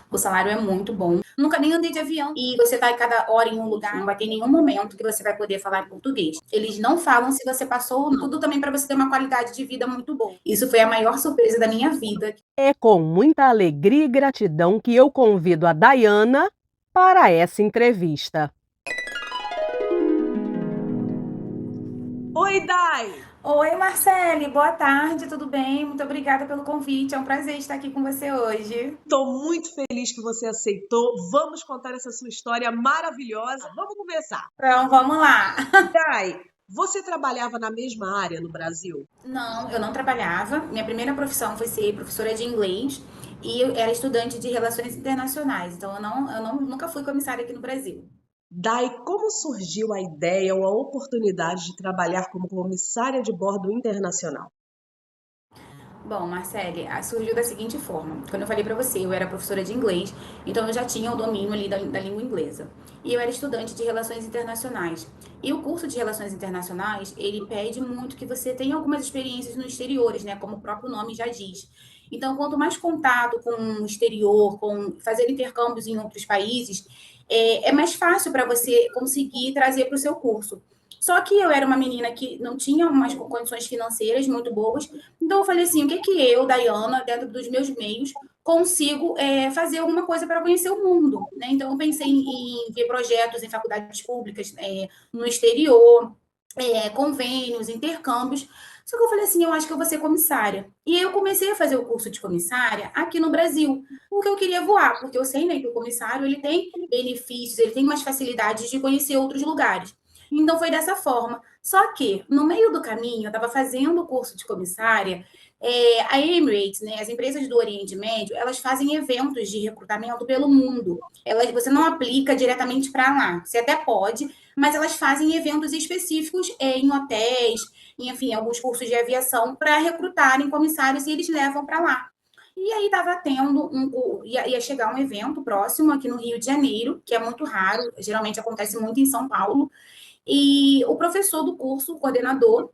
o salário é muito bom. Nunca nem andei de avião e você tá cada hora em um lugar, não vai ter nenhum momento que você vai poder falar em português. Eles não falam se você passou ou não. Tudo também para você ter uma qualidade de vida muito boa. Isso foi a maior surpresa da minha vida. É com muita alegria e gratidão que eu convido a Dayana para essa entrevista. Oi, Day! Oi, Marcele, boa tarde, tudo bem? Muito obrigada pelo convite, é um prazer estar aqui com você hoje. Estou muito feliz que você aceitou. Vamos contar essa sua história maravilhosa. Vamos começar. Então, vamos lá. Day, você trabalhava na mesma área no Brasil? Não, eu não trabalhava. Minha primeira profissão foi ser professora de inglês e eu era estudante de relações internacionais. Então, nunca fui comissária aqui no Brasil. Day, como surgiu a ideia ou a oportunidade de trabalhar como comissária de bordo internacional? Bom, Marcele, surgiu da seguinte forma. Quando eu falei para você, eu era professora de inglês, então eu já tinha o domínio ali da língua inglesa. E eu era estudante de relações internacionais. E o curso de relações internacionais, ele pede muito que você tenha algumas experiências no exteriores, né? Como o próprio nome já diz. Então, quanto mais contato com o exterior, com fazer intercâmbios em outros países, é mais fácil para você conseguir trazer para o seu curso. Só que eu era uma menina que não tinha umas condições financeiras muito boas, então eu falei assim, o que que eu, Dayana, dentro dos meus meios, consigo fazer alguma coisa para conhecer o mundo, né? Então eu pensei em ver projetos em faculdades públicas no exterior, convênios, intercâmbios. Só que eu falei assim, eu acho que eu vou ser comissária. E aí eu comecei a fazer o curso de comissária aqui no Brasil, porque eu queria voar, porque eu sei, né, que o comissário ele tem benefícios, ele tem mais facilidades de conhecer outros lugares. Então foi dessa forma. Só que, no meio do caminho, eu estava fazendo o curso de comissária, a Emirates, né, as empresas do Oriente Médio, elas fazem eventos de recrutamento pelo mundo. Você não aplica diretamente para lá. Você até pode, mas elas fazem eventos específicos em hotéis, enfim, alguns cursos de aviação para recrutarem comissários e eles levam para lá. E aí estava tendo ia chegar um evento próximo aqui no Rio de Janeiro, que é muito raro, geralmente acontece muito em São Paulo, e o professor do curso, o coordenador,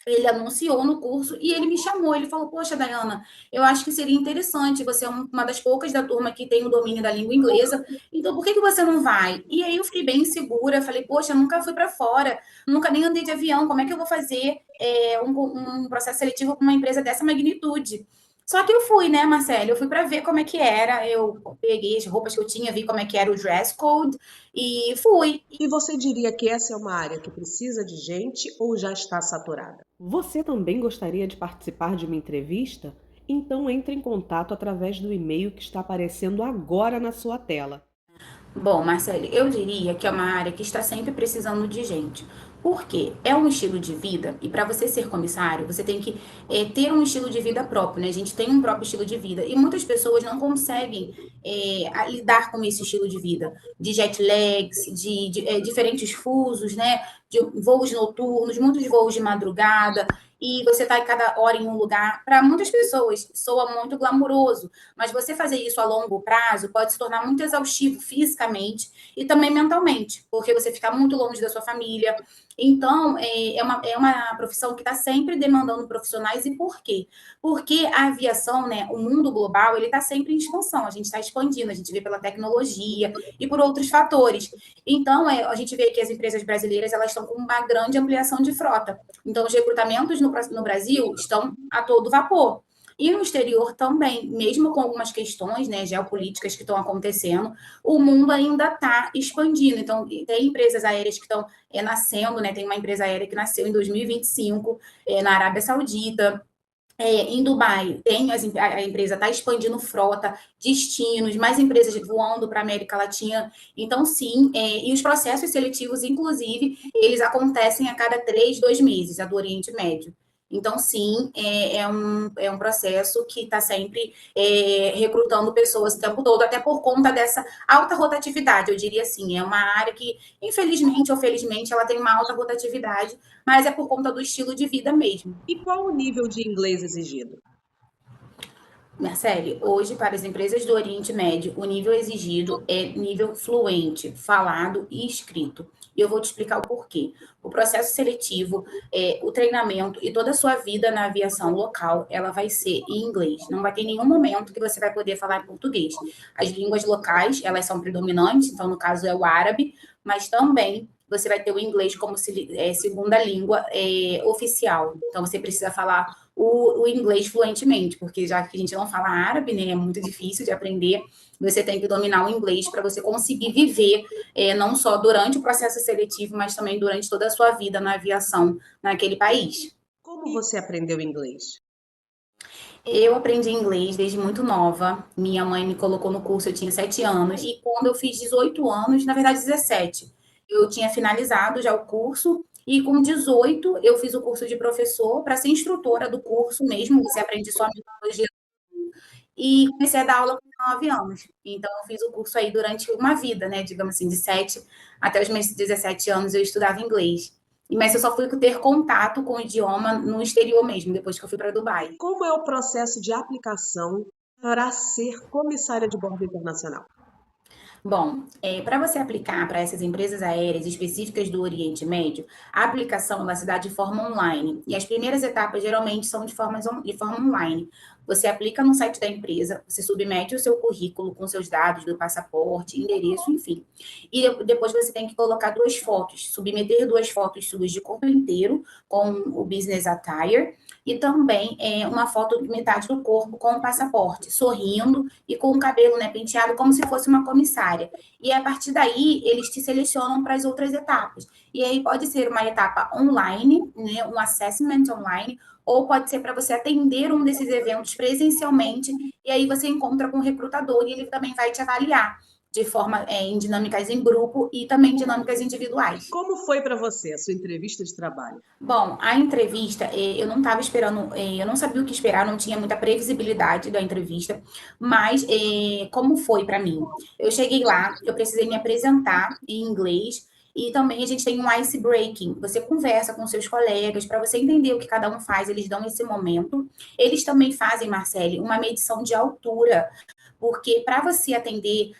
ele anunciou no curso e ele me chamou. Ele falou: poxa, Dayana, eu acho que seria interessante. Você é uma das poucas da turma que tem o domínio da língua inglesa, então por que você não vai? E aí eu fiquei bem insegura. Falei: poxa, eu nunca fui para fora, nunca nem andei de avião. Como é que eu vou fazer um processo seletivo com uma empresa dessa magnitude? Só que eu fui, né, Marcelo? Eu fui para ver como é que era. Eu peguei as roupas que eu tinha, vi como é que era o dress code e fui. E você diria que essa é uma área que precisa de gente ou já está saturada? Você também gostaria de participar de uma entrevista? Então entre em contato através do e-mail que está aparecendo agora na sua tela. Bom, Marcele, eu diria que é uma área que está sempre precisando de gente. Por quê? É um estilo de vida e para você ser comissário, você tem que ter um estilo de vida próprio, né? A gente tem um próprio estilo de vida e muitas pessoas não conseguem lidar com esse estilo de vida, de jet lags, de diferentes fusos, né? De voos noturnos, muitos voos de madrugada e você está cada hora em um lugar. Para muitas pessoas soa muito glamuroso, mas você fazer isso a longo prazo pode se tornar muito exaustivo fisicamente e também mentalmente, porque você fica muito longe da sua família. Então, é uma profissão que está sempre demandando profissionais. E por quê? Porque a aviação, né, o mundo global, ele está sempre em expansão, a gente está expandindo, a gente vê pela tecnologia e por outros fatores. Então, a gente vê que as empresas brasileiras elas estão com uma grande ampliação de frota. Então, os recrutamentos no Brasil estão a todo vapor. E no exterior também, mesmo com algumas questões, né, geopolíticas que estão acontecendo, o mundo ainda está expandindo. Então, tem empresas aéreas que estão nascendo, né? Tem uma empresa aérea que nasceu em 2025 na Arábia Saudita. Em Dubai, a empresa está expandindo frota, destinos, mais empresas voando para a América Latina. Então, sim, e os processos seletivos, inclusive, eles acontecem a cada 2 meses, a do Oriente Médio. Então, sim, é um processo que está sempre recrutando pessoas o tempo todo, até por conta dessa alta rotatividade, eu diria assim. É uma área que, infelizmente ou felizmente, ela tem uma alta rotatividade, mas é por conta do estilo de vida mesmo. E qual o nível de inglês exigido? Marcele, hoje, para as empresas do Oriente Médio, o nível exigido é nível fluente, falado e escrito. E eu vou te explicar o porquê. O processo seletivo, o treinamento e toda a sua vida na aviação local, ela vai ser em inglês. Não vai ter nenhum momento que você vai poder falar em português. As línguas locais, elas são predominantes, então, no caso, é o árabe, mas também você vai ter o inglês como segunda língua oficial. Então, você precisa falar o inglês fluentemente, porque já que a gente não fala árabe, né, é muito difícil de aprender, você tem que dominar o inglês para você conseguir viver, não só durante o processo seletivo, mas também durante toda a sua vida na aviação naquele país. Como você aprendeu inglês? Eu aprendi inglês desde muito nova. Minha mãe me colocou no curso, eu tinha 7 anos. E quando eu fiz 18 anos, na verdade 17, eu tinha finalizado já o curso. E com 18, eu fiz o curso de professor para ser instrutora do curso mesmo. Você aprende só a metodologia. E comecei a dar aula com 9 anos. Então, eu fiz o curso aí durante uma vida, né? Digamos assim, de 7 até os meus 17 anos eu estudava inglês. Mas eu só fui ter contato com o idioma no exterior mesmo, depois que eu fui para Dubai. Como é o processo de aplicação para ser comissária de bordo internacional? Bom, para você aplicar para essas empresas aéreas específicas do Oriente Médio, a aplicação ela se dá de forma online. E as primeiras etapas geralmente são de forma online. Você aplica no site da empresa, você submete o seu currículo com seus dados do passaporte, endereço, enfim. E depois você tem que colocar 2 fotos, submeter 2 fotos suas de corpo inteiro com o business attire e também uma foto de metade do corpo com o passaporte, sorrindo e com o cabelo, né, penteado como se fosse uma comissária. E a partir daí, eles te selecionam para as outras etapas. E aí pode ser uma etapa online, né, um assessment online, ou pode ser para você atender um desses eventos presencialmente, e aí você encontra com o recrutador e ele também vai te avaliar de forma em dinâmicas em grupo e também dinâmicas individuais. Como foi para você a sua entrevista de trabalho? Bom, a entrevista, eu não estava esperando, eu não sabia o que esperar, não tinha muita previsibilidade da entrevista, mas como foi para mim? Eu cheguei lá, eu precisei me apresentar em inglês e também a gente tem um ice breaking. Você conversa com seus colegas para você entender o que cada um faz, eles dão esse momento. Eles também fazem, Marcele, uma medição de altura, porque para você atender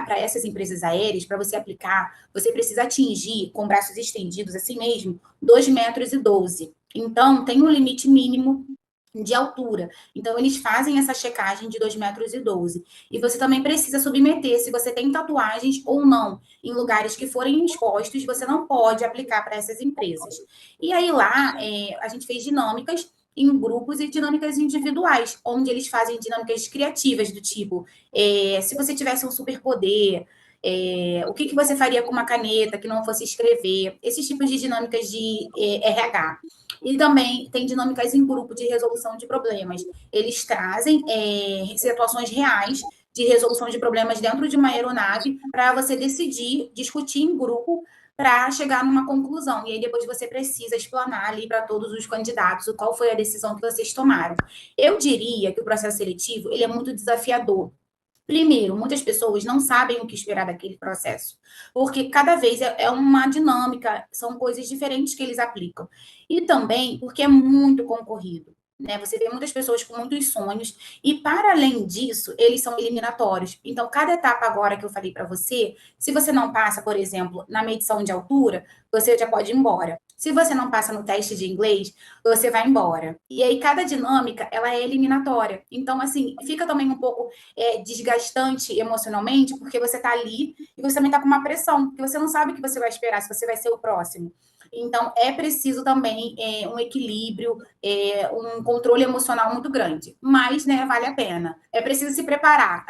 para essas empresas aéreas, para você aplicar, você precisa atingir com braços estendidos assim mesmo 2,12 m. Então, tem um limite mínimo de altura. Então, eles fazem essa checagem de 2,12 m. E você também precisa submeter se você tem tatuagens ou não em lugares que forem expostos, você não pode aplicar para essas empresas. E aí lá, a gente fez dinâmicas em grupos e dinâmicas individuais, onde eles fazem dinâmicas criativas do tipo, se você tivesse um superpoder, o que você faria com uma caneta que não fosse escrever, esses tipos de dinâmicas de RH. E também tem dinâmicas em grupo de resolução de problemas. Eles trazem situações reais de resolução de problemas dentro de uma aeronave para você decidir, discutir em grupo para chegar numa conclusão. E aí depois você precisa explanar ali para todos os candidatos qual foi a decisão que vocês tomaram. Eu diria que o processo seletivo ele é muito desafiador. Primeiro, muitas pessoas não sabem o que esperar daquele processo, porque cada vez é uma dinâmica, são coisas diferentes que eles aplicam. E também porque é muito concorrido, né? Você vê muitas pessoas com muitos sonhos, e para além disso, eles são eliminatórios. Então, cada etapa agora que eu falei para você, se você não passa, por exemplo, na medição de altura, você já pode ir embora. Se você não passa no teste de inglês, você vai embora. E aí, cada dinâmica, ela é eliminatória. Então, assim, fica também um pouco desgastante emocionalmente, porque você está ali e você também está com uma pressão, porque você não sabe o que você vai esperar, se você vai ser o próximo. Então, é preciso também um equilíbrio, um controle emocional muito grande. Mas, né, vale a pena. É preciso se preparar.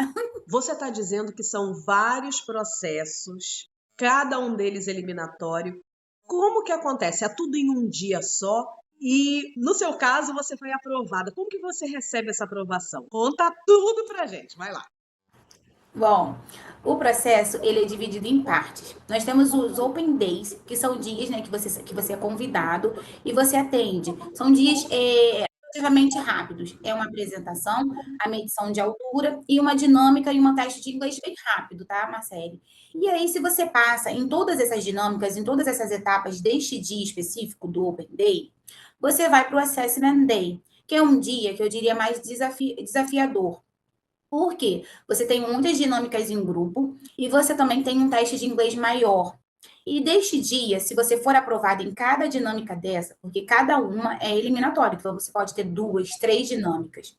Você está dizendo que são vários processos, cada um deles eliminatório. Como que acontece? É tudo em um dia só? E no seu caso, você foi aprovada. Como que você recebe essa aprovação? Conta tudo pra gente, vai lá. Bom, o processo ele é dividido em partes. Nós temos os Open Days, que são dias, né, que você é convidado e você atende. São dias relativamente rápidos. É uma apresentação, a medição de altura e uma dinâmica e uma teste de inglês bem rápido, tá, Marcele? E aí, se você passa em todas essas dinâmicas, em todas essas etapas deste dia específico do Open Day, você vai para o Assessment Day, que é um dia que eu diria mais desafiador. Por quê? Você tem muitas dinâmicas em grupo e você também tem um teste de inglês maior. E deste dia, se você for aprovado em cada dinâmica dessa, porque cada uma é eliminatória, então você pode ter duas, três dinâmicas.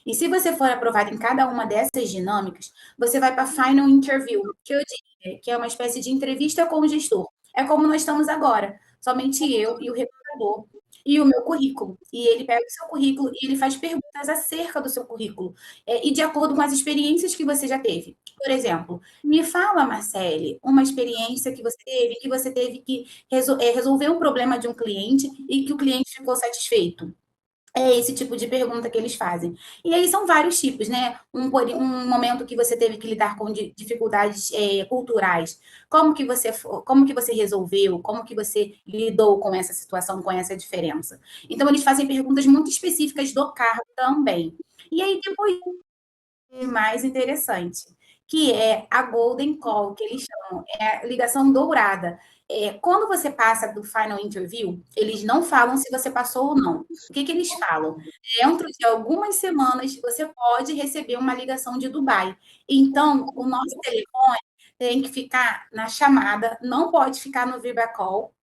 E se você for aprovado em cada uma dessas dinâmicas, você vai para a final interview, que eu diria que é uma espécie de entrevista com o gestor. É como nós estamos agora, somente eu e o recrutador e o meu currículo. E ele pega o seu currículo e ele faz perguntas acerca do seu currículo, e de acordo com as experiências que você já teve. Por exemplo, me fala, Marcele, uma experiência que você teve que resolver um problema de um cliente e que o cliente ficou satisfeito. É esse tipo de pergunta que eles fazem. E aí são vários tipos, né? Um momento que você teve que lidar com dificuldades culturais. Como que você resolveu? Como que você lidou com essa situação, com essa diferença? Então, eles fazem perguntas muito específicas do cargo também. E aí, depois mais interessante, que é a Golden Call, que eles chamam, é a ligação dourada. Quando você passa do final interview, eles não falam se você passou ou não. O que, que eles falam? Dentro de algumas semanas, você pode receber uma ligação de Dubai. Então, o nosso telefone tem que ficar na chamada, não pode ficar no Vibracall,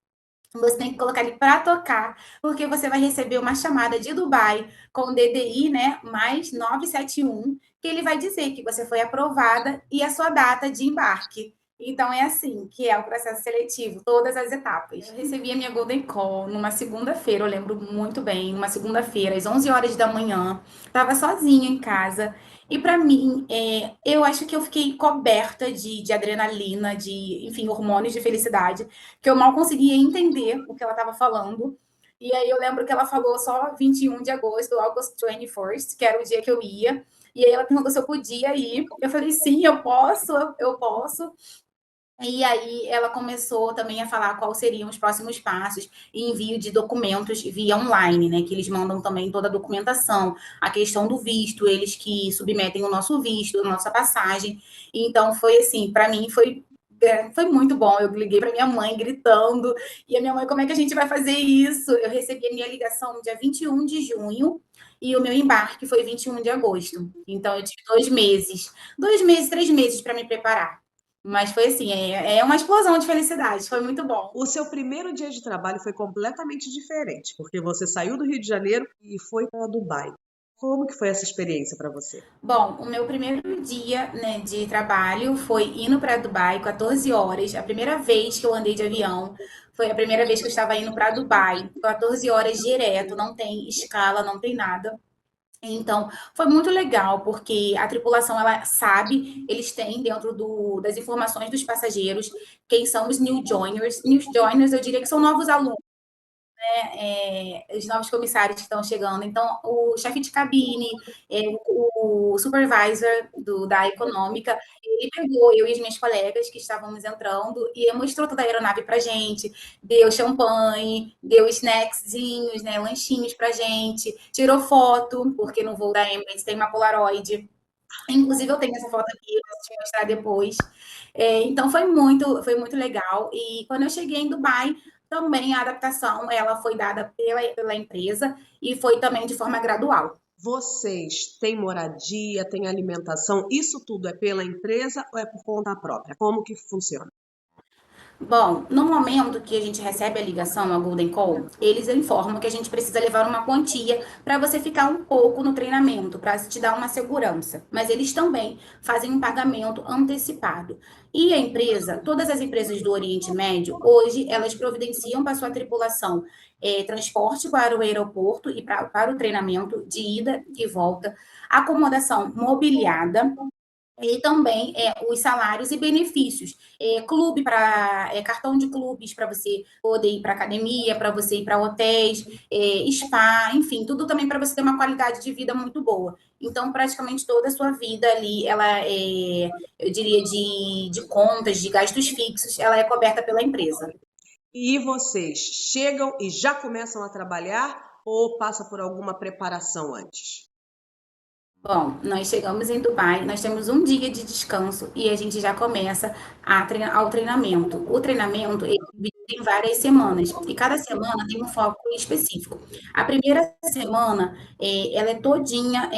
você tem que colocar ele para tocar, porque você vai receber uma chamada de Dubai com o DDI, né, mais 971, que ele vai dizer que você foi aprovada e a sua data de embarque. Então, é assim que é o processo seletivo, todas as etapas. Eu recebi a minha Golden Call numa segunda-feira, eu lembro muito bem, numa segunda-feira, às 11 horas da manhã, estava sozinha em casa, e para mim, eu acho que eu fiquei coberta de adrenalina, de, enfim, hormônios de felicidade, que eu mal conseguia entender o que ela estava falando. E aí eu lembro que ela falou só 21 de agosto, August 21st, que era o dia que eu ia. E aí ela perguntou se eu podia ir. Eu falei, sim, eu posso, eu posso. E aí ela começou também a falar quais seriam os próximos passos e envio de documentos via online, né? Que eles mandam também toda a documentação, a questão do visto, eles que submetem o nosso visto, a nossa passagem. Então foi assim, para mim foi muito bom. Eu liguei para minha mãe gritando, e a minha mãe, como é que a gente vai fazer isso? Eu recebi a minha ligação no dia 21 de junho e o meu embarque foi 21 de agosto. Então eu tive 2 meses, 3 meses para me preparar. Mas foi assim, é uma explosão de felicidade, foi muito bom. O seu primeiro dia de trabalho foi completamente diferente, porque você saiu do Rio de Janeiro e foi para Dubai. Como que foi essa experiência para você? Bom, o meu primeiro dia, né, de trabalho foi indo para Dubai, 14 horas. A primeira vez que eu andei de avião, foi a primeira vez que eu estava indo para Dubai. 14 horas direto, não tem escala, não tem nada. Então, foi muito legal, porque a tripulação, ela sabe, eles têm dentro das informações dos passageiros quem são os new joiners. New joiners, eu diria que são novos alunos, os novos comissários que estão chegando. Então, o chefe de cabine, o supervisor da econômica, ele pegou eu e as minhas colegas que estávamos entrando e mostrou toda a aeronave para gente, deu champanhe, deu snackzinhos, né, lanchinhos para gente, tirou foto, porque no voo da Emirates tem uma Polaroid. Inclusive, eu tenho essa foto aqui, eu posso te mostrar depois. Então, foi muito legal. E quando eu cheguei em Dubai, também a adaptação ela foi dada pela empresa e foi também de forma gradual. Vocês têm moradia, têm alimentação? Isso tudo é pela empresa ou é por conta própria? Como que funciona? Bom, no momento que a gente recebe a ligação, a Golden Call, eles informam que a gente precisa levar uma quantia para você ficar um pouco no treinamento, para te dar uma segurança. Mas eles também fazem um pagamento antecipado. E a empresa, todas as empresas do Oriente Médio, hoje, elas providenciam para a sua tripulação transporte para o aeroporto e para o treinamento de ida e volta, acomodação mobiliada, e também os salários e benefícios. Clube para cartão de clubes para você poder ir para academia, para você ir para hotéis, spa, enfim, tudo também para você ter uma qualidade de vida muito boa. Então, praticamente toda a sua vida ali, ela eu diria, de contas, de gastos fixos, ela é coberta pela empresa. E vocês chegam e já começam a trabalhar ou passa por alguma preparação antes? Bom, nós chegamos em Dubai, nós temos um dia de descanso e a gente já começa ao treinamento. O treinamento ele é tem várias semanas, e cada semana tem um foco específico. A primeira semana, ela é todinha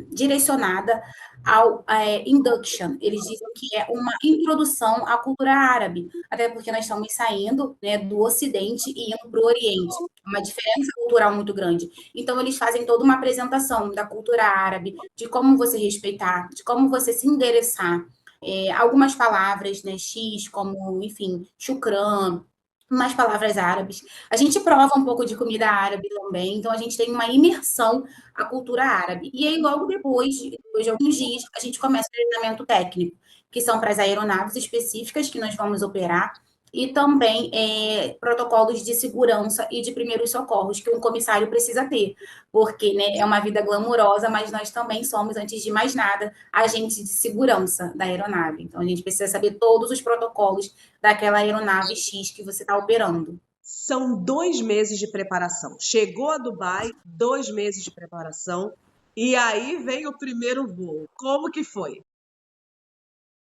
direcionada ao induction. Eles dizem que é uma introdução à cultura árabe, até porque nós estamos saindo, né, do Ocidente e indo para o Oriente, uma diferença cultural muito grande. Então, eles fazem toda uma apresentação da cultura árabe, de como você respeitar, de como você se endereçar, algumas palavras, né, X, como, enfim, shukran, umas palavras árabes. A gente prova um pouco de comida árabe também, então a gente tem uma imersão à cultura árabe. E aí, logo depois de alguns dias, a gente começa o treinamento técnico, que são para as aeronaves específicas que nós vamos operar, e também protocolos de segurança e de primeiros socorros que um comissário precisa ter, porque, né, é uma vida glamurosa, mas nós também somos, antes de mais nada, agentes de segurança da aeronave. Então, a gente precisa saber todos os protocolos daquela aeronave X que você está operando. São 2 meses de preparação. Chegou a Dubai, 2 meses de preparação, e aí vem o primeiro voo. Como que foi?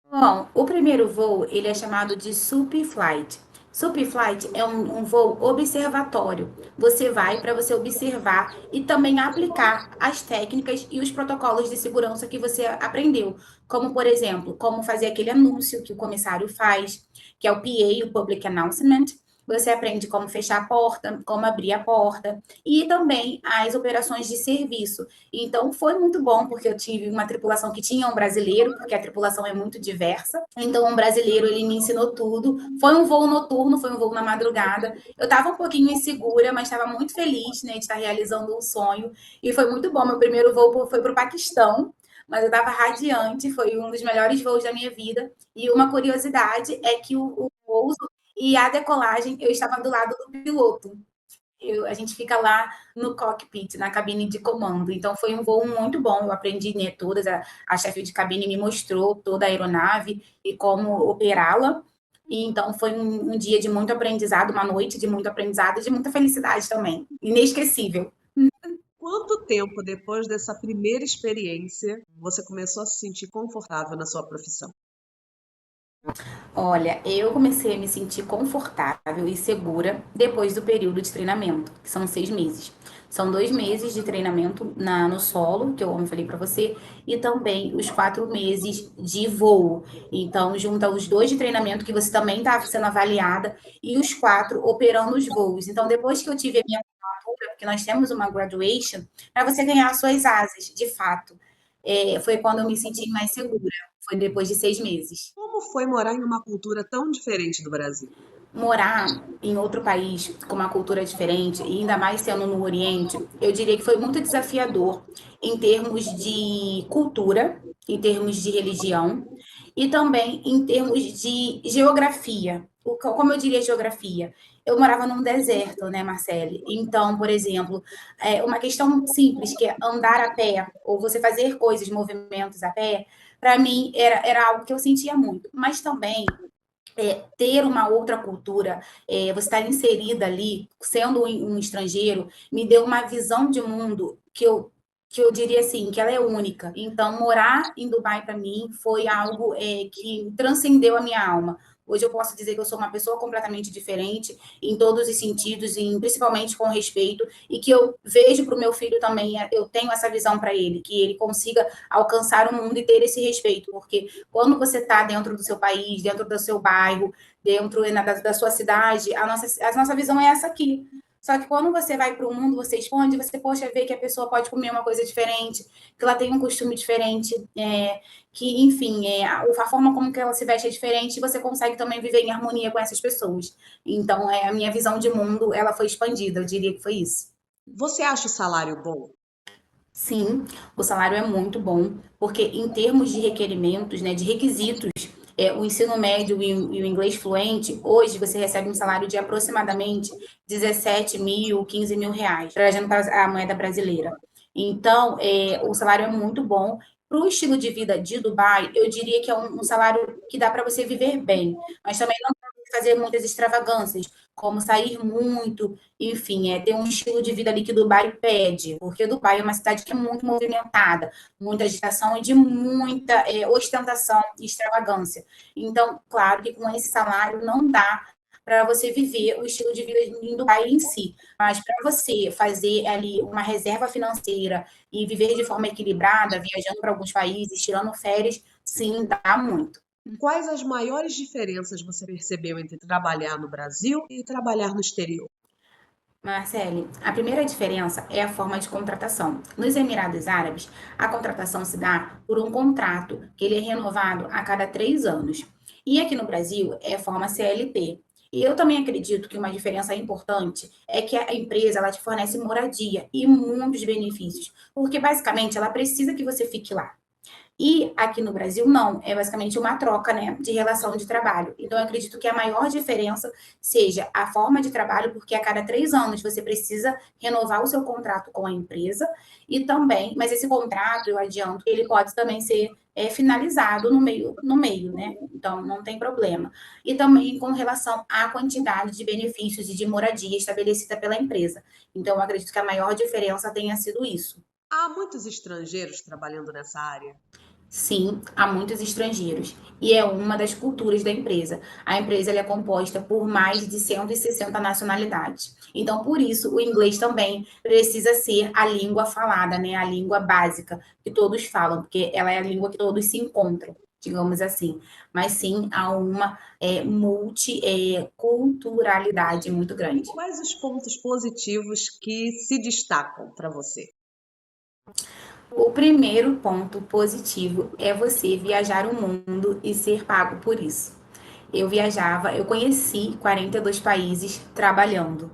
Bom, o primeiro voo, ele é chamado de SUP Flight. SUP Flight é um voo observatório. Você vai para você observar e também aplicar as técnicas e os protocolos de segurança que você aprendeu. Como, por exemplo, como fazer aquele anúncio que o comissário faz, que é o PA, o Public Announcement. Você aprende como fechar a porta, como abrir a porta, e também as operações de serviço. Então, foi muito bom, porque eu tive uma tripulação que tinha um brasileiro, porque a tripulação é muito diversa. Então, um brasileiro, ele me ensinou tudo. Foi um voo noturno, foi um voo na madrugada. Eu estava um pouquinho insegura, mas estava muito feliz, né, de estar realizando um sonho. E foi muito bom. Meu primeiro voo foi para o Paquistão, mas eu estava radiante, foi um dos melhores voos da minha vida. E uma curiosidade é que o voo e a decolagem, eu estava do lado do piloto. A gente fica lá no cockpit, na cabine de comando. Então, foi um voo muito bom. Eu aprendi, né, todas. A chefe de cabine me mostrou toda a aeronave e como operá-la. E, então, foi um dia de muito aprendizado, uma noite de muito aprendizado e de muita felicidade também. Inesquecível. Quanto tempo depois dessa primeira experiência você começou a se sentir confortável na sua profissão? Olha, eu comecei a me sentir confortável e segura depois do período de treinamento, que são 6 meses. São 2 meses de treinamento no solo, que eu falei para você, e também os 4 meses de voo. Então, junta os 2 de treinamento, que você também está sendo avaliada, e os 4 operando os voos. Então, depois que eu tive a minha formatura, porque nós temos uma graduation, para você ganhar as suas asas, de fato. Foi quando eu me senti mais segura. Foi depois de 6 meses. Como foi morar em uma cultura tão diferente do Brasil? Morar em outro país com uma cultura diferente, e ainda mais sendo no Oriente, eu diria que foi muito desafiador em termos de cultura, em termos de religião e também em termos de geografia. Como eu diria geografia? Eu morava num deserto, né, Marcele? Então, por exemplo, uma questão simples, que é andar a pé, ou você fazer coisas, movimentos a pé, para mim era algo que eu sentia muito. Mas também ter uma outra cultura, você estar inserida ali, sendo um estrangeiro, me deu uma visão de mundo que eu diria assim, que ela é única. Então, morar em Dubai, para mim, foi algo que transcendeu a minha alma. Hoje eu posso dizer que eu sou uma pessoa completamente diferente em todos os sentidos, e principalmente com respeito, e que eu vejo para o meu filho também, eu tenho essa visão para ele, que ele consiga alcançar o mundo e ter esse respeito, porque quando você está dentro do seu país, dentro do seu bairro, dentro da sua cidade, a nossa visão é essa aqui. Só que quando você vai para o mundo, você expande, você, poxa, vê que a pessoa pode comer uma coisa diferente, que ela tem um costume diferente, que, enfim, a forma como que ela se veste é diferente, e você consegue também viver em harmonia com essas pessoas. Então, a minha visão de mundo, ela foi expandida, eu diria que foi isso. Você acha o salário bom? Sim, o salário é muito bom, porque em termos de requerimentos, né, de requisitos, o ensino médio e o inglês fluente, hoje você recebe um salário de aproximadamente 17 mil, 15 mil reais, trazendo para a moeda brasileira. Então, o salário é muito bom. Para o estilo de vida de Dubai, eu diria que é um salário que dá para você viver bem, mas também não pode fazer muitas extravagâncias, como sair muito, enfim, ter um estilo de vida ali que Dubai pede, porque Dubai é uma cidade que é muito movimentada, muita agitação e de muita ostentação e extravagância. Então, claro que com esse salário não dá para você viver o estilo de vida em Dubai em si. Mas para você fazer ali uma reserva financeira e viver de forma equilibrada, viajando para alguns países, tirando férias, sim, dá muito. Quais as maiores diferenças você percebeu entre trabalhar no Brasil e trabalhar no exterior? Marcele, a primeira diferença é a forma de contratação. Nos Emirados Árabes, a contratação se dá por um contrato, que ele é renovado a cada 3 anos. E aqui no Brasil é a forma CLT. E eu também acredito que uma diferença importante é que a empresa ela te fornece moradia e muitos benefícios, porque basicamente ela precisa que você fique lá. E aqui no Brasil, não. É basicamente uma troca, né, de relação de trabalho. Então, eu acredito que a maior diferença seja a forma de trabalho, porque a cada 3 anos você precisa renovar o seu contrato com a empresa e também, mas esse contrato, eu adianto, ele pode também ser finalizado no meio, né? Então, não tem problema. E também com relação à quantidade de benefícios e de moradia estabelecida pela empresa. Então, eu acredito que a maior diferença tenha sido isso. Há muitos estrangeiros trabalhando nessa área. Sim, há muitos estrangeiros e é uma das culturas da empresa. A empresa ela é composta por mais de 160 nacionalidades. Então, por isso, o inglês também precisa ser a língua falada, né? A língua básica que todos falam, porque ela é a língua que todos se encontram, digamos assim. Mas sim, há uma multiculturalidade muito grande. Quais os pontos positivos que se destacam para você? O primeiro ponto positivo é você viajar o mundo e ser pago por isso. Eu conheci 42 países trabalhando.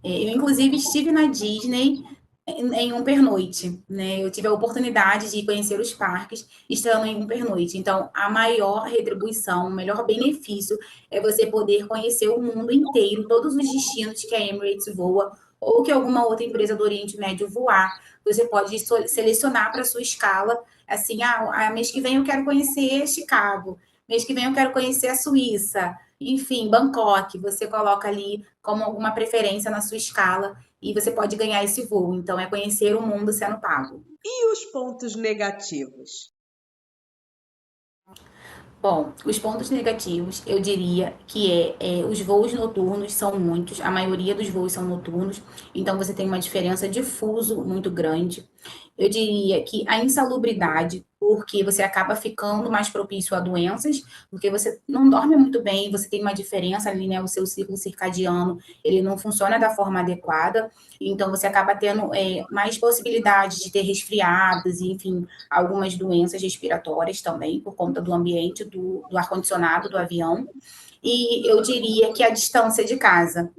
Eu, inclusive, estive na Disney em um pernoite, né? Eu tive a oportunidade de conhecer os parques estando em um pernoite. Então, a maior retribuição, o melhor benefício é você poder conhecer o mundo inteiro, todos os destinos que a Emirates voa ou que alguma outra empresa do Oriente Médio voar. Você pode selecionar para sua escala, assim, mês que vem eu quero conhecer Chicago, mês que vem eu quero conhecer a Suíça, enfim, Bangkok. Você coloca ali como alguma preferência na sua escala e você pode ganhar esse voo. Então, é conhecer o mundo sendo pago. E os pontos negativos? Bom, os pontos negativos, eu diria que os voos noturnos são muitos, a maioria dos voos são noturnos, então você tem uma diferença de fuso muito grande. Eu diria que a insalubridade, porque você acaba ficando mais propício a doenças, porque você não dorme muito bem, você tem uma diferença ali, né? O seu ciclo circadiano, ele não funciona da forma adequada, então você acaba tendo mais possibilidade de ter resfriados, e, enfim, algumas doenças respiratórias também, por conta do ambiente, do ar-condicionado do avião. E eu diria que a distância de casa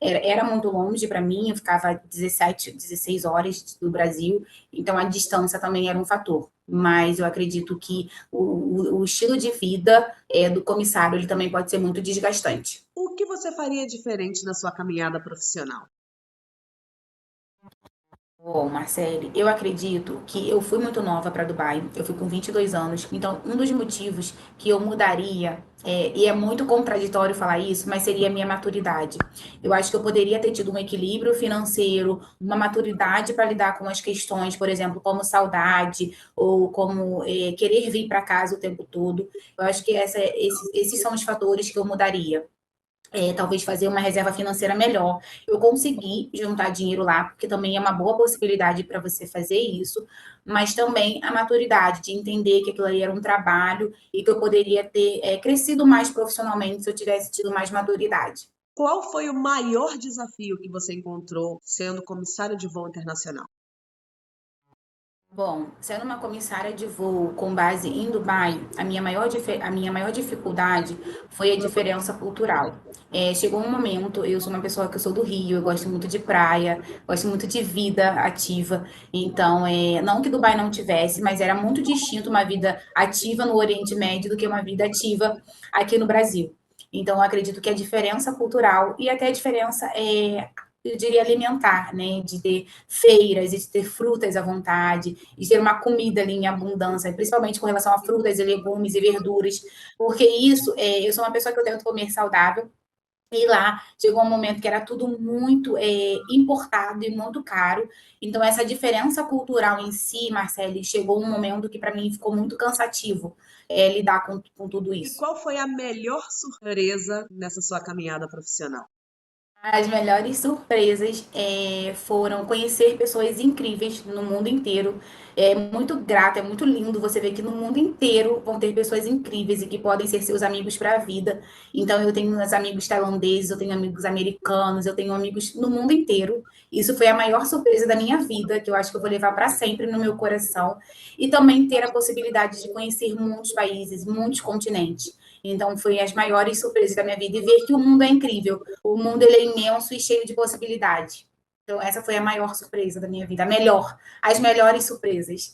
era muito longe para mim, eu ficava 17, 16 horas do Brasil, então a distância também era um fator. Mas eu acredito que o estilo de vida do comissário ele também pode ser muito desgastante. O que você faria diferente na sua caminhada profissional? Bom, Marcele, eu acredito que eu fui muito nova para Dubai, eu fui com 22 anos, então um dos motivos que eu mudaria, e é muito contraditório falar isso, mas seria a minha maturidade. Eu acho que eu poderia ter tido um equilíbrio financeiro, uma maturidade para lidar com as questões, por exemplo, como saudade, ou como querer vir para casa o tempo todo. Eu acho que esses são os fatores que eu mudaria. Talvez fazer uma reserva financeira melhor. Eu consegui juntar dinheiro lá, porque também é uma boa possibilidade para você fazer isso, mas também a maturidade de entender que aquilo ali era um trabalho e que eu poderia ter crescido mais profissionalmente se eu tivesse tido mais maturidade. Qual foi o maior desafio que você encontrou sendo comissário de voo internacional? Bom, sendo uma comissária de voo com base em Dubai, a minha maior dificuldade foi a diferença cultural. Chegou um momento, eu sou uma pessoa que eu sou do Rio, eu gosto muito de praia, gosto muito de vida ativa. Então, não que Dubai não tivesse, mas era muito distinto uma vida ativa no Oriente Médio do que uma vida ativa aqui no Brasil. Então, eu acredito que a diferença cultural e até a diferença eu diria alimentar, né? De ter feiras, de ter frutas à vontade, de ter uma comida ali em abundância, principalmente com relação a frutas e legumes e verduras, porque isso, eu sou uma pessoa que eu tento comer saudável, E lá chegou um momento que era tudo muito importado e muito caro. Então, essa diferença cultural em si, Marcele, chegou um momento que para mim ficou muito cansativo lidar com tudo E isso. qual foi a melhor surpresa nessa sua caminhada profissional? As melhores surpresas foram conhecer pessoas incríveis no mundo inteiro. É muito grato, é muito lindo você ver que no mundo inteiro vão ter pessoas incríveis e que podem ser seus amigos para a vida. Então, eu tenho meus amigos tailandeses, eu tenho amigos americanos, eu tenho amigos no mundo inteiro. Isso foi a maior surpresa da minha vida, que eu acho que eu vou levar para sempre no meu coração. E também ter a possibilidade de conhecer muitos países, muitos continentes. Então, foi as maiores surpresas da minha vida e ver que o mundo é incrível. O mundo ele é imenso e cheio de possibilidades. Então, essa foi a maior surpresa da minha vida. A melhor. As melhores surpresas.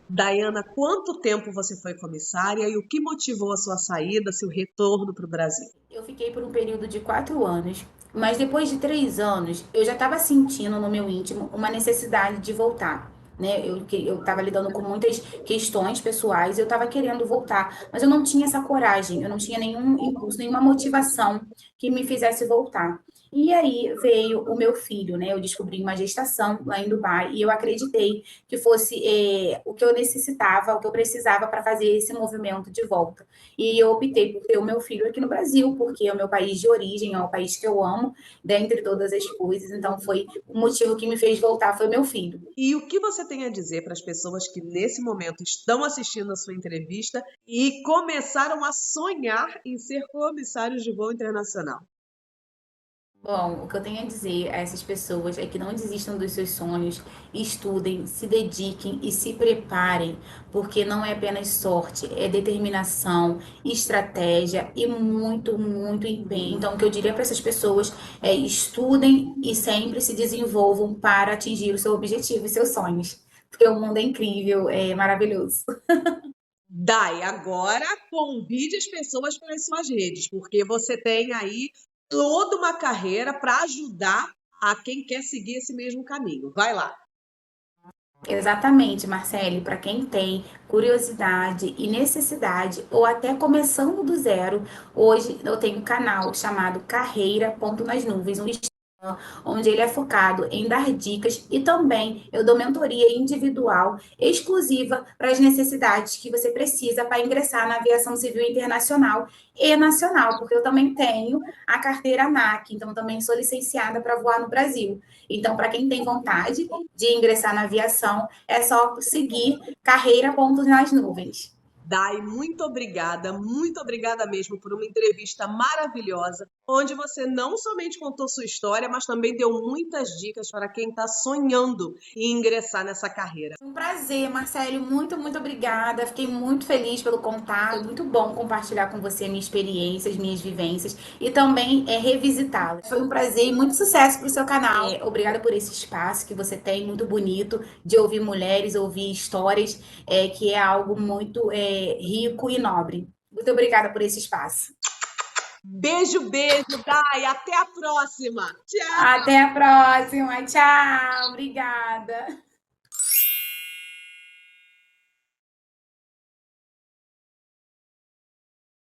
Daiana, quanto tempo você foi comissária e o que motivou a sua saída, seu retorno para o Brasil? Eu fiquei por um período de 4 anos, mas depois de 3 anos, eu já estava sentindo no meu íntimo uma necessidade de voltar. Né? Eu estava lidando com muitas questões pessoais, eu estava querendo voltar, mas eu não tinha essa coragem, eu não tinha nenhum impulso, nenhuma motivação que me fizesse voltar. E aí veio o meu filho, né? Eu descobri uma gestação lá em Dubai e eu acreditei que fosse o que eu necessitava, o que eu precisava para fazer esse movimento de volta. E eu optei por ter o meu filho aqui no Brasil, porque é o meu país de origem, é o país que eu amo, dentre todas as coisas. Então, foi o motivo que me fez voltar, foi meu filho. E o que você tem a dizer para as pessoas que nesse momento estão assistindo a sua entrevista e começaram a sonhar em ser comissários de voo internacional? Bom, o que eu tenho a dizer a essas pessoas é que não desistam dos seus sonhos, estudem, se dediquem e se preparem, porque não é apenas sorte, é determinação, estratégia e muito, muito empenho. Então, o que eu diria para essas pessoas é estudem e sempre se desenvolvam para atingir o seu objetivo e seus sonhos, porque o mundo é incrível, é maravilhoso. Dai, agora convide as pessoas para as suas redes, porque você tem aí toda uma carreira para ajudar a quem quer seguir esse mesmo caminho. Vai lá. Exatamente, Marcele, para quem tem curiosidade e necessidade, ou até começando do zero, hoje eu tenho um canal chamado Carreira Ponto nas Nuvens, um onde ele é focado em dar dicas e também eu dou mentoria individual exclusiva para as necessidades que você precisa para ingressar na aviação civil internacional e nacional, porque eu também tenho a carteira ANAC, então também sou licenciada para voar no Brasil. Então, para quem tem vontade de ingressar na aviação, é só seguir Carreira Pontos nas Nuvens. Dai, muito obrigada mesmo por uma entrevista maravilhosa, onde você não somente contou sua história, mas também deu muitas dicas para quem está sonhando em ingressar nessa carreira. Um prazer, Marcelo. Muito, muito obrigada. Fiquei muito feliz pelo contato. Muito bom compartilhar com você minhas experiências, minhas vivências e também revisitá-las. Foi um prazer e muito sucesso para o seu canal. Obrigada por esse espaço que você tem, muito bonito, de ouvir mulheres, ouvir histórias, que é algo muito rico e nobre. Muito obrigada por esse espaço. Beijo, beijo, Dai. Até a próxima. Tchau. Até a próxima. Tchau. Obrigada.